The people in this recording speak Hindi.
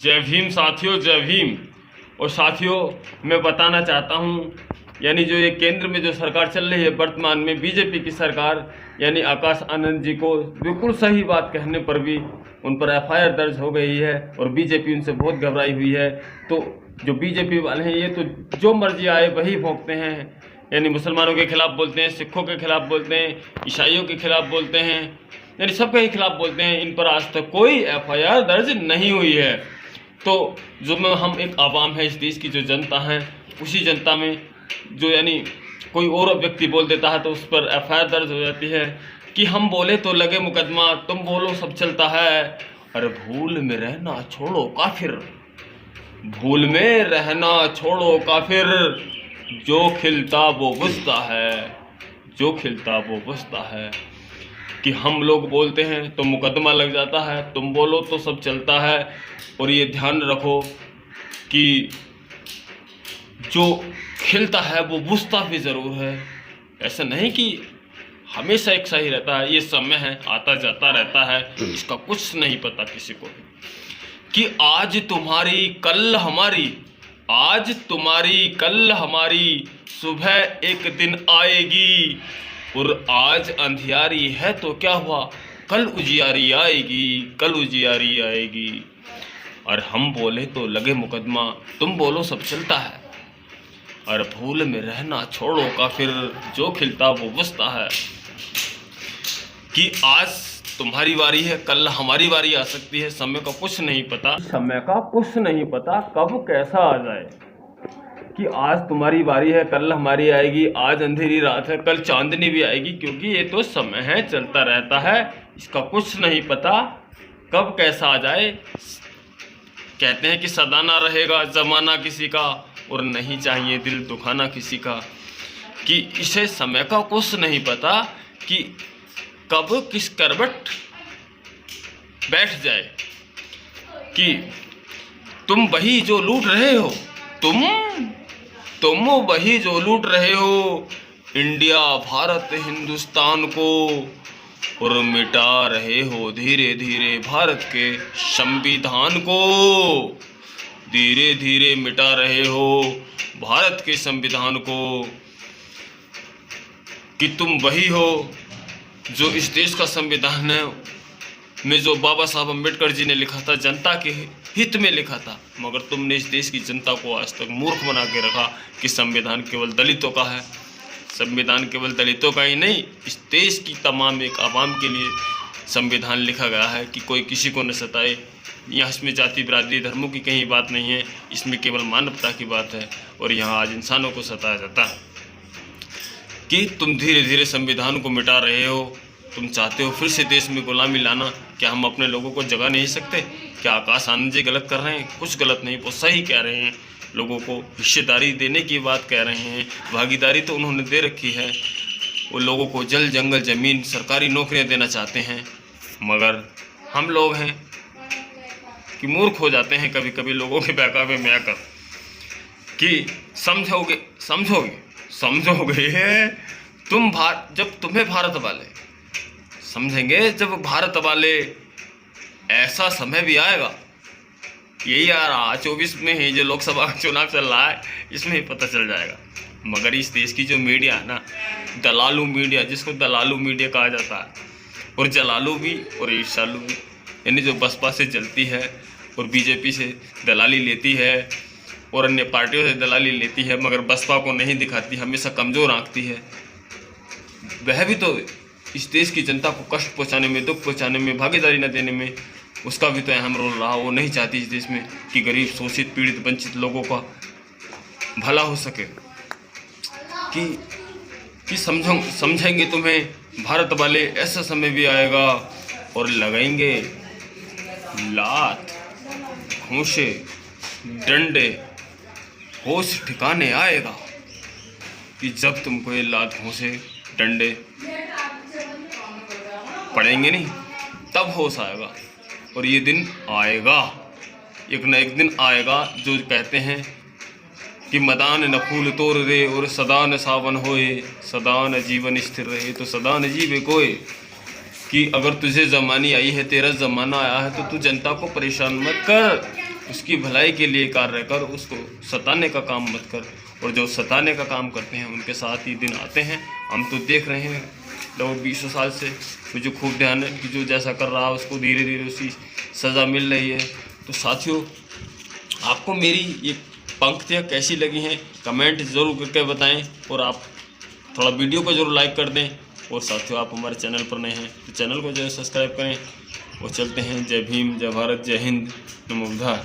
जय भीम साथियों, जय भीम। और साथियों, मैं बताना चाहता हूँ, यानी जो ये केंद्र में जो सरकार चल रही है वर्तमान में, बीजेपी की सरकार, यानी आकाश आनंद जी को बिल्कुल सही बात कहने पर भी उन पर एफआईआर दर्ज हो गई है और बीजेपी उनसे बहुत घबराई हुई है। तो जो बीजेपी वाले हैं ये तो जो मर्जी आए वही भोंकते हैं, यानी मुसलमानों के खिलाफ बोलते हैं, सिखों के खिलाफ बोलते हैं, ईसाइयों के खिलाफ बोलते हैं, यानी सबके ही खिलाफ बोलते हैं। इन पर आज तक कोई एफआईआर दर्ज नहीं हुई है। तो जो हम एक आवाम है, इस देश की जो जनता है, उसी जनता में जो यानी कोई और व्यक्ति बोल देता है तो उस पर एफआईआर दर्ज हो जाती है कि हम बोले तो लगे मुकदमा, तुम बोलो सब चलता है। अरे भूल में रहना छोड़ो काफिर, भूल में रहना छोड़ो काफिर, जो खिलता वो बुझता है, जो खिलता वो बुझता है। कि हम लोग बोलते हैं तो मुकदमा लग जाता है, तुम बोलो तो सब चलता है। और ये ध्यान रखो कि जो खिलता है वो बुझता भी ज़रूर है। ऐसा नहीं कि हमेशा एक सही रहता है, ये समय है, आता जाता रहता है, इसका कुछ नहीं पता किसी को कि आज तुम्हारी कल हमारी, आज तुम्हारी कल हमारी, सुबह एक दिन आएगी। और आज अंधियारी है तो क्या हुआ, कल उजियारी आएगी, कल उजियारी आएगी। और हम बोले तो लगे मुकदमा, तुम बोलो सब चलता है। और भूल में रहना छोड़ो काफिर, जो खिलता वो बुझता है। कि आज तुम्हारी बारी है, कल हमारी बारी आ सकती है, समय का कुछ नहीं पता, समय का कुछ नहीं पता कब कैसा आ जाए। कि आज तुम्हारी बारी है, कल हमारी आएगी, आज अंधेरी रात है, कल चांदनी भी आएगी, क्योंकि ये तो समय है, चलता रहता है, इसका कुछ नहीं पता कब कैसा आ जाए। कहते हैं कि सदा ना रहेगा जमाना किसी का, और नहीं चाहिए दिल दुखाना किसी का। कि इसे समय का कुछ नहीं पता कि कब किस करवट बैठ जाए। कि तुम वही जो लूट रहे हो, तुम वही जो लूट रहे हो इंडिया भारत हिंदुस्तान को, और मिटा रहे हो धीरे धीरे भारत के संविधान को, धीरे धीरे मिटा रहे हो भारत के संविधान को। कि तुम वही हो जो इस देश का संविधान है में जो बाबा साहब अम्बेडकर जी ने लिखा था, जनता के हित में लिखा था, मगर तुमने इस देश की जनता को आज तक मूर्ख बना के रखा कि संविधान केवल दलितों का है। संविधान केवल दलितों का ही नहीं, इस देश की तमाम एक आवाम के लिए संविधान लिखा गया है कि कोई किसी को न सताए। यहाँ इसमें जाति बिरादरी धर्मों की कहीं बात नहीं है, इसमें केवल मानवता की बात है। और यहाँ आज इंसानों को सताया जाता है। कि तुम धीरे धीरे संविधान को मिटा रहे हो, तुम चाहते हो फिर से देश में गुलामी लाना। क्या हम अपने लोगों को जगा नहीं सकते? क्या आकाश आनंद जी गलत कर रहे हैं? कुछ गलत नहीं, वो सही कह रहे हैं। लोगों को हिस्सेदारी देने की बात कह रहे हैं, भागीदारी तो उन्होंने दे रखी है। वो लोगों को जल जंगल ज़मीन सरकारी नौकरियां देना चाहते हैं, मगर हम लोग हैं कि मूर्ख हो जाते हैं कभी कभी लोगों के बहकावे में आकर। कि समझोगे समझोगे समझोगे तुम जब तुम्हें भारत वाले समझेंगे, जब भारत वाले, ऐसा समय भी आएगा। यही आ रहा 24 में ही जो लोकसभा का चुनाव चल रहा है, इसमें ही पता चल जाएगा। मगर इस देश की जो मीडिया है ना, दलालू मीडिया, जिसको दलालू मीडिया कहा जाता है, और जलालू भी और ईर्षालू भी, यानी जो बसपा से जलती है और बीजेपी से दलाली लेती है और अन्य पार्टियों से दलाली लेती है, मगर बसपा को नहीं दिखाती, हमेशा कमज़ोर आंकती है। वह भी तो इस देश की जनता को कष्ट पहुंचाने में, दुख पहुंचाने में, भागीदारी न देने में उसका भी तो अहम रोल रहा। वो नहीं चाहती इस देश में कि गरीब शोषित पीड़ित वंचित लोगों का भला हो सके। कि समझेंगे तुम्हें भारत वाले, ऐसा समय भी आएगा और लगाएंगे लात घूंसे डंडे, होश ठिकाने आएगा। कि जब तुमको ये लात घूंसे डंडे पड़ेंगे नहीं, तब होश आएगा। और ये दिन आएगा, एक न एक दिन आएगा। जो कहते हैं कि मदान न फूल तोड़ रे और सदा न सावन होए, सदा न जीवन स्थिर रहे तो सदा न जीवे कोय। कि अगर तुझे ज़मानी आई है, तेरा ज़माना आया है, तो तू जनता को परेशान मत कर। उसकी भलाई के लिए कार्य कर, उसको सताने का काम मत कर। और जो सताने का काम करते हैं उनके साथ ये दिन आते हैं। हम तो देख रहे हैं लगभग 20 साल से, मुझे खूब ध्यान है कि जो जैसा कर रहा है उसको धीरे धीरे उसी सज़ा मिल रही है। तो साथियों, आपको मेरी ये पंक्तियाँ कैसी लगी हैं कमेंट ज़रूर करके बताएं, और आप थोड़ा वीडियो को ज़रूर लाइक कर दें। और साथियों, आप हमारे चैनल पर नए हैं तो चैनल को जो है सब्सक्राइब करें। और चलते हैं। जय भीम, जय भारत, जय हिंद, नमो बुद्धाय।